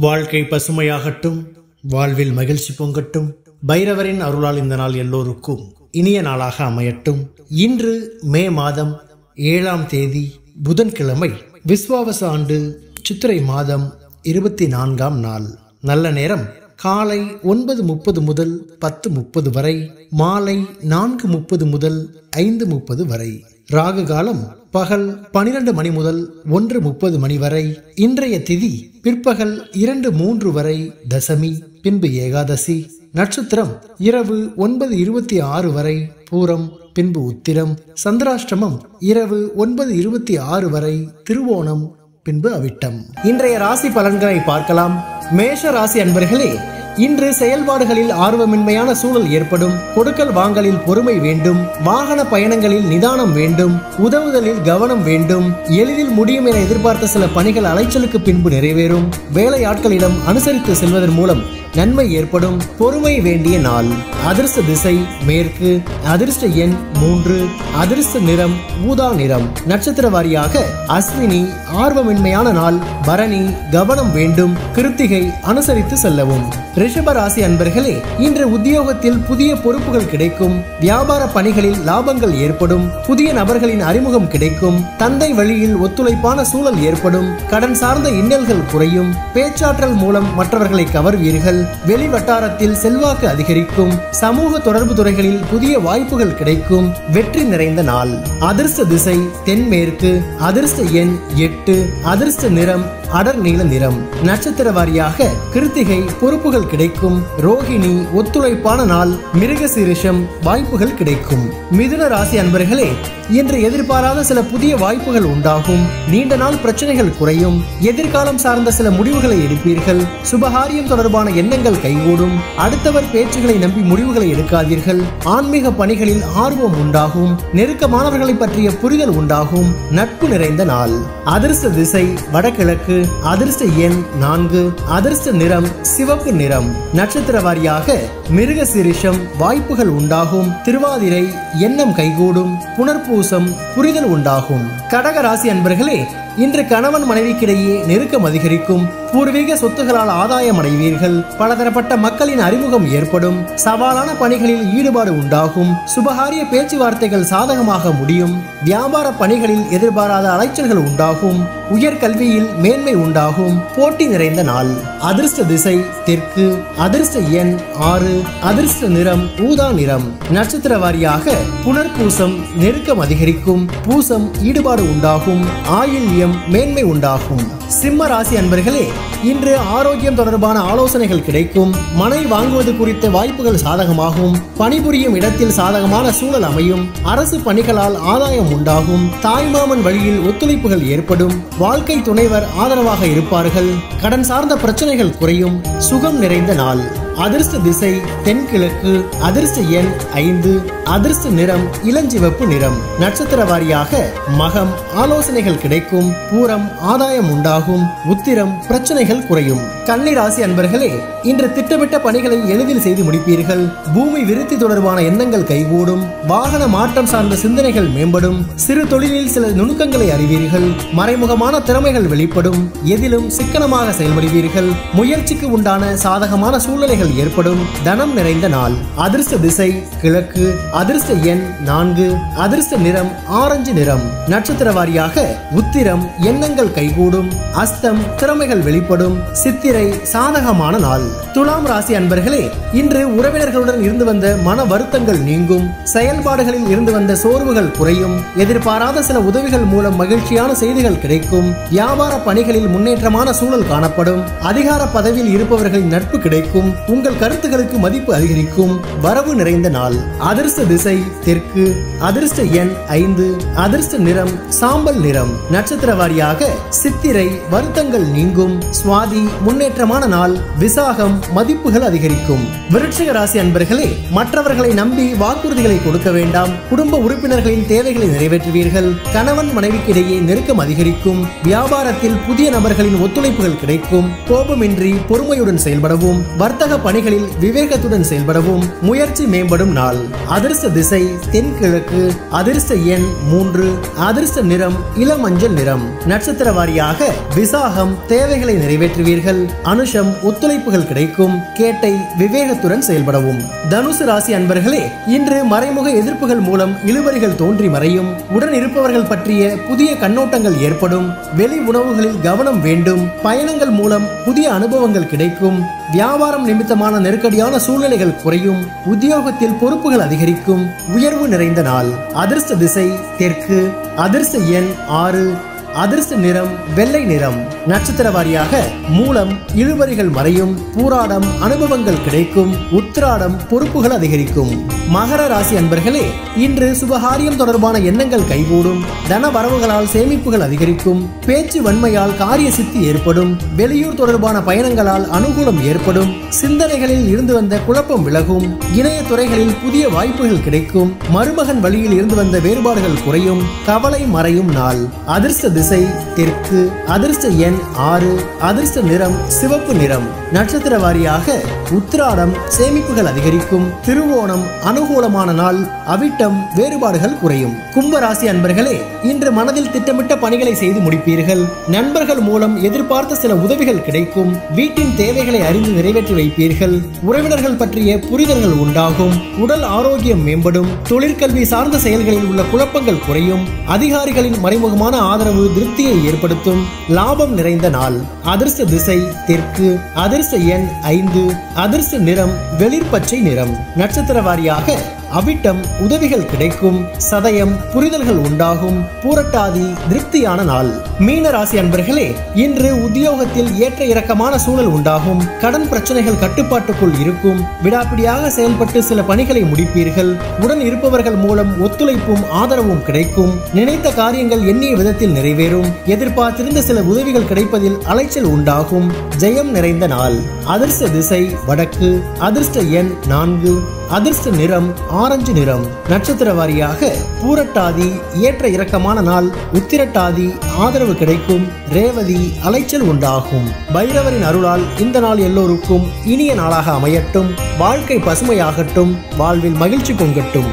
வாழ்க்கை பசுமையாகட்டும், வாழ்வில் மகிழ்ச்சி பொங்கட்டும். பைரவரின் அருளால் இந்த நாள் எல்லோருக்கும் இனிய நாளாக அமையட்டும். இன்று மே மாதம் 7ஆம் தேதி புதன்கிழமை, விஸ்வாவச ஆண்டு சித்திரை மாதம் 24ஆம் நாள். நல்ல நேரம் காலை 9:30 முதல் 10:30 வரை, மாலை 4:30 முதல் 5:30 வரை. ராகு காலம் பகல் 12 மணி முதல் 1:30 மணி வரை. இன்றைய திதி பிற்பகல் 2:03 வரை தசமி, பின்பு ஏகாதசி. நட்சத்திரம் இரவு 9:26 வரை பூரம், பின்பு உத்திரம். சந்திராஷ்டமம் இரவு 9:26 வரை திருவோணம், பின்பு அவிட்டம். இன்றைய ராசி பலன்களை பார்க்கலாம். மேஷ ராசி அன்பர்களே, இன்று செயல்பாடுகளில் ஆர்வமின்மையான சூழல் ஏற்படும். கொடுக்கல் வாங்கலில் பொறுமை வேண்டும். வாகன பயணங்களில் நிதானம் வேண்டும். உதவுதலில் கவனம் வேண்டும். எளிதில் முடியும் என எதிர்பார்த்த சில பணிகள் அலைச்சலுக்கு பின்பு நிறைவேறும். வேலையாட்களிடம் அனுசரித்து செல்வதன் மூலம் நன்மை ஏற்படும். பொறுமை வேண்டிய நாள். அதிர்ஷ்ட திசை மேற்கு. அதிர்ஷ்ட எண் 3. அதிர்ஷ்ட நிறம் ஊதா நிறம். நட்சத்திர வாரியாக அஸ்வினி ஆர்வமின்மையான நாள். பரணி கவனம் வேண்டும். கிருத்திகை அனுசரித்து செல்லவும். ரிஷப ராசி அன்பர்களே, இன்று உத்தியோகத்தில் புதிய பொறுப்புகள் கிடைக்கும். வியாபார பணிகளில் லாபங்கள் ஏற்படும். புதிய நபர்களின் அறிமுகம் கிடைக்கும். தந்தை வழியில் ஒத்துழைப்பான சூழல் ஏற்படும். கடன் சார்ந்த இன்னல்கள் குறையும். பேச்சாற்றல் மூலம் மற்றவர்களை கவர்வீர்கள். வெளி வட்டாரத்தில் செல்வாக்கு அதிகரிக்கும். சமூக தொடர்பு துறைகளில் புதிய வாய்ப்புகள் கிடைக்கும். வெற்றி நிறைந்த நாள். அதிர்ஷ்ட திசை தென்மேற்கு. அதிர்ஷ்ட எண் 8. அதிர்ஷ்ட நிறம் அடர் நீல நிறம். நட்சத்திர வாரியாக கிருத்திகை பொறுப்புகள் கிடைக்கும். ரோகிணி ஒத்துழைப்பான நாள். மிருகசீரிஷம் வாய்ப்புகள் கிடைக்கும். மிதுன ராசி அன்பர்களே, இன்று எதிர்பாராத சில புதிய வாய்ப்புகள் உண்டாகும். நீண்ட நாள் பிரச்சனைகள் குறையும். எதிர்காலம் சார்ந்த சில முடிவுகளை எடுப்பீர்கள். சுபகாரியம் தொடர்பான எண்ணங்கள் கைகூடும். அடுத்தவர் பேச்சுகளை நம்பி முடிவுகளை எடுக்காதீர்கள். ஆன்மீக பணிகளில் ஆர்வம் உண்டாகும். நெருக்கமானவர்களை பற்றிய புரிதல் உண்டாகும். நட்பு நிறைந்த நாள். அதிர்ஷ்ட திசை வடகிழக்கு. அதிர்ஷ்ட எண் 4. அதிர்ஷ்ட நிறம் சிவப்பு நிறம். நட்சத்திர வாரியாக மிருகசீரிஷம் வாய்ப்புகள் உண்டாகும். திருவாதிரை எண்ணம் கைகூடும். புனர்பூசம் புரிதல் உண்டாகும். கடக ராசி அன்பர்களே, இன்று கணவன் மனைவிக்கிடையே நெருக்கம் அதிகரிக்கும். பூர்வீக சொத்துகளால் ஆதாயம் அடைவீர்கள். பலதரப்பட்ட மக்களின் அறிமுகம் ஏற்படும். சவாலான பணிகளில் ஈடுபாடு உண்டாகும். சுபகாரிய பேச்சுவார்த்தைகள் சாதகமாக முடியும். வியாபார பணிகளில் எதிர்பாராத அலைச்சல்கள் உண்டாகும். உயர்கல்வியில் மேன்மை உண்டாகும். போட்டி நிறைந்த நாள். அதிர்ஷ்ட திசை தெற்கு. அதிர்ஷ்ட எண் 6. அதிர்ஷ்ட நிறம் ஊதா நிறம். நட்சத்திர வாரியாக புனர்பூசம் நெருக்கம் அதிகரிக்கும். பூசம் ஈடுபாடு உண்டாகும். ஆயில்யம் மேன்மை உண்டாகும். சிம்ம ராசி அன்பர்களே, இன்று ஆரோக்கியம் தொடர்பான ஆலோசனைகள் கிடைக்கும். மனை வாங்குவது குறித்த வாய்ப்புகள் சாதகமாகும். பணிபுரியும் இடத்தில் சாதகமான சூழல் அமையும். அரசு பணிகளால் ஆதாயம் உண்டாகும். தாய்மாமன் வழியில் ஒத்துழைப்புகள் ஏற்படும். வாழ்க்கை துணைவர் ஆதரவாக இருப்பார்கள். கடன் சார்ந்த பிரச்சனைகள் குறையும். சுகம் நிறைந்த நாள். அதிர்ஷ்ட திசை தென்கிழக்கு. அதிர்ஷ்ட எண் 5. அதிர்ஷ்ட நிறம் இளஞ்சிவப்பு நிறம். நட்சத்திர வாரியாக மகம் ஆலோசனைகள் கிடைக்கும். பூரம் ஆதாயம் உண்டாகும். உத்திரம் பிரச்சனைகள் குறையும். கன்னி ராசி அன்பர்களே, இன்று திட்டமிட்ட பணிகளை எளிதில் செய்து முடிப்பீர்கள். பூமி விருத்தி தொடர்பான எண்ணங்கள் கைகூடும். வாகன மாற்றம் சார்ந்த சிந்தனைகள் மேம்படும். சிறு தொழிலில் சில நுணுக்கங்களை அறிவீர்கள். மறைமுகமான திறமைகள் வெளிப்படும். எதிலும் சிக்கனமாக செயல்படுவீர்கள். முயற்சிக்கு உண்டான சாதகமான சூழ்நிலைகள் ஏற்படும். தனம் நிறைந்த நாள். அதிர்ஷ்ட திசை கிழக்கு. அதிர்ஷ்ட எண் 4. அதிர்ஷ்ட நிறம் ஆரஞ்சு நிறம். நட்சத்திர வாரியாக உத்திரம் எண்ணங்கள் கைகூடும். அஸ்தம் திறமைகள் வெளிப்படும். சித்திரை சாதகமான நாள். துலாம் ராசி அன்பர்களே, இன்று உறவினர்களுடன் இருந்து வந்த மன வருத்தங்கள் நீங்கும். செயல்பாடுகளில் இருந்து வந்த சோர்வுகள் குறையும். எதிர்பாராத சில உதவிகள் மூலம் மகிழ்ச்சியான செய்திகள் கிடைக்கும். வியாபார பணிகளில் முன்னேற்றமான சூழல் காணப்படும். அதிகார பதவியில் இருப்பவர்களின் நட்பு கிடைக்கும். உங்கள் கருத்துக்களுக்கு மதிப்பு அதிகரிக்கும். வரவு நிறைந்த நாள். அதிர்ஷ்ட திசை தெற்கு. அதிர்ஷ்ட எண் 5. அதிர்ஷ்ட நிறம் சாம்பல் நிறம். நட்சத்திர வாரியாக சித்திரை வருத்தங்கள் நீங்கும். சுவாதி முன்னேற்றமான நாள். விசாகம் மதிப்புகள் அதிகரிக்கும். விருட்சிக ராசி அன்பர்களே, மற்றவர்களை நம்பி வாக்குறுதிகளை கொடுக்க வேண்டாம். குடும்ப உறுப்பினர்களின் தேவைகளை நிறைவேற்றுவீர்கள். கணவன் மனைவிக்கிடையே நெருக்கம் அதிகரிக்கும். வியாபாரத்தில் புதிய நபர்களின் ஒத்துழைப்புகள் கிடைக்கும். கோபமின்றி பொறுமையுடன் செயல்படவும். வர்த்தக பணிகளில் விவேகத்துடன் செயல்படவும் முயற்சி மேம்படும் நாள். அதிர்ஷ்ட திசை தென்கிழக்கு. அதிர்ஷ்ட எண் 3. அதிர்ஷ்ட நிறம் இளமஞ்சள் நிறம். நட்சத்திர வாரியாக விசாகம் தேவைகளை நிறைவேற்றுவீர்கள். அனுஷம் ஒத்துழைப்புகள் கிடைக்கும். கேட்டை விவேகத்துடன் செயல்படவும். தனுசு ராசி அன்பர்களே, இன்று மறைமுக எதிர்ப்புகள் மூலம் இழுபறிகள் தோன்றி மறையும். உடன் இருப்பவர்கள் பற்றிய புதிய கண்ணோட்டங்கள் ஏற்படும். வெளி உணவுகளில் கவனம் வேண்டும். பயணங்கள் மூலம் புதிய அனுபவங்கள் கிடைக்கும். வியாபாரம் நிமித்தமான நெருக்கடியான சூழ்நிலைகள் குறையும். உத்தியோகத்தில் பொறுப்புகள் அதிகரிக்கும். உயர்வு நிறைந்த நாள். அதிர்ஷ்ட திசை தெற்கு. அதிர்ஷ்ட எண் 6. அதிர்ஷ்ட நிறம் வெள்ளை நிறம். நட்சத்திர வாரியாக மூலம் இழுபறிகள் மறையும். பூராடம் அனுபவங்கள் கிடைக்கும். உத்திராடம் பொறுப்புகள் அதிகரிக்கும். மகர ராசி அன்பர்களே, இன்று சுபகாரியம் தொடர்பான எண்ணங்கள் கைகூடும். தன வரவுகளால் சேமிப்புகள் அதிகரிக்கும். பேச்சு வன்மையால் காரிய சித்தி ஏற்படும். வெளியூர் தொடர்பான பயணங்களால் அனுகூலம் ஏற்படும். சிந்தனைகளில் இருந்து வந்த குழப்பம் விலகும். இணைய துறைகளில் புதிய வாய்ப்புகள் கிடைக்கும். மருமகன் வழியில் இருந்து வந்த வேறுபாடுகள் குறையும். கவலை மறையும் நாள். அதிர்ஷ்ட திசை தெற்கு. அதிர்ஷ்ட எண் 6. அதிர்ஷ்ட நிறம் சிவப்பு நிறம். நட்சத்திர வாரியாக உத்திராடம் சேமிப்புகள் அதிகரிக்கும். திருவோணம் அனுகூலமான நாள். அவிட்டம் வேறுபாடுகள் குறையும். கும்பராசி அன்பர்களே, இன்று மனதில் திட்டமிட்ட பணிகளை செய்து முடிப்பீர்கள். நண்பர்கள் மூலம் எதிர்பார்த்த சில உதவிகள் கிடைக்கும். வீட்டின் தேவைகளை அறிந்து நிறைவேற்றி வைப்பீர்கள். உறவினர்கள் பற்றிய புரிதல்கள் உண்டாகும். உடல் ஆரோக்கியம் மேம்படும். தொழிற்கல்வி சார்ந்த செயல்களில் உள்ள குழப்பங்கள் குறையும். அதிகாரிகளின் மறைமுகமான ஆதரவு திருப்தியை ஏற்படுத்தும். லாபம் நிறைந்த நாள். அதிர்ஷ்ட திசை தெற்கு. அதிர்ஷ்ட எண் 5. அதிர்ஷ்ட நிறம் வெளிர் பச்சை நிறம். நட்சத்திர வாரியாக அவிட்டம் உதவிகள் கிடைக்கும். சதயம் புரிதல்கள் உண்டாகும். பூரட்டாதி திருப்தியான நாள். மீன ராசி அன்பர்களே, இன்று உத்தியோகத்தில் ஏற்ற இறக்கமான சூழல் உண்டாகும். கடன் பிரச்சனைகள் கட்டுப்பாட்டுக்குள் இருக்கும். விடாப்பிடியாக செயல்பட்டு சில பணிகளை முடிப்பீர்கள். உடன் இருப்பவர்கள் மூலம் ஒத்துழைப்பும் ஆதரவும் கிடைக்கும். நினைத்த காரியங்கள் எண்ணிய விதத்தில் நிறைவேறும். எதிர்பார்த்திருந்த சில உதவிகள் கிடைப்பதில் அலைச்சல் உண்டாகும். ஜெயம் நிறைந்த நாள். அதிர்ஷ்ட திசை வடக்கு. அதிர்ஷ்ட எண் 4. அதிர்ஷ்ட நிறம் ஆரஞ்சு நிறம். நட்சத்திர வாரியாக பூரட்டாதி ஏற்ற இறக்கமான நாள். உத்திரட்டாதி ஆதரவு கிடைக்கும். ரேவதி அலைச்சல் உண்டாகும். பைரவரின் அருளால் இந்த நாள் எல்லோருக்கும் இனிய நாளாக அமையட்டும். வாழ்க்கை பசுமையாகட்டும். வாழ்வில் மகிழ்ச்சி பொங்கட்டும்.